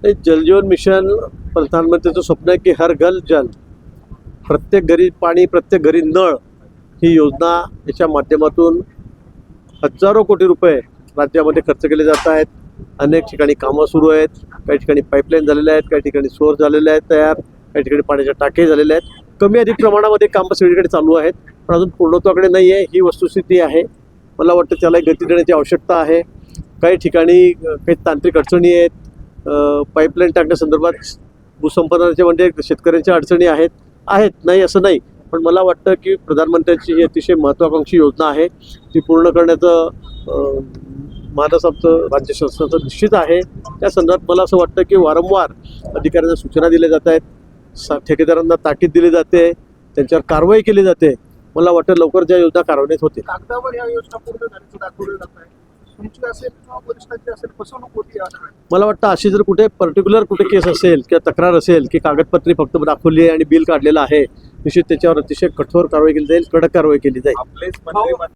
हे जलजीवन मिशन प्रधानमंत्रीचं स्वप्न आहे की हर घर जल, प्रत्येक घरी पाणी, प्रत्येक घरी नळ, ही योजना याच्या माध्यमातून हजारो कोटी रुपये राज्यामध्ये खर्च केले जात आहेत. अनेक ठिकाणी कामं सुरू आहेत, काही ठिकाणी पाईपलाईन झालेल्या आहेत, काही ठिकाणी सोर झालेले आहेत तयार, काही ठिकाणी पाण्याच्या टाके झालेले आहेत. कमी अधिक प्रमाणामध्ये कामं सगळीकडे चालू आहेत, पण अजून पूर्णत्वाकडे नाही आहे, ही वस्तुस्थिती आहे. मला वाटतं त्याला गती देण्याची आवश्यकता आहे. काही ठिकाणी काही तांत्रिक अडचणी आहेत, पाईपलाईन टाकण्यासंदर्भात भूसंपादनाच्या म्हणजे शेतकऱ्यांच्या अडचणी आहेत नाही असं नाही, पण मला वाटतं की प्रधानमंत्र्यांची ही अतिशय महत्त्वाकांक्षी योजना आहे, ती पूर्ण करण्याचं मानस आमचं राज्य शासनाचं निश्चित आहे. त्या संदर्भात मला असं वाटतं की वारंवार अधिकाऱ्यांना सूचना दिल्या जात आहेत, ठेकेदारांना ताकीद दिली जाते, त्यांच्यावर कारवाई केली जाते. मला वाटतं लवकर ज्या योजना कार्यान्वित होतील. कागदावर या योजना पूर्ण झाल्याचं दाखवलं जात आहे. तुमची असेल किंवा वरिष्ठांची असेल फसवणूक होती यात. मला वाटतं अशी जर कुठे पर्टिक्युलर कुठे केस असेल किंवा तक्रार असेल की कागदपत्री फक्त दाखवली आहे आणि बिल काढलेलं आहे, निश्चित त्याच्यावर अतिशय कठोर कारवाई केली जाईल, कडक कारवाई केली जाईल.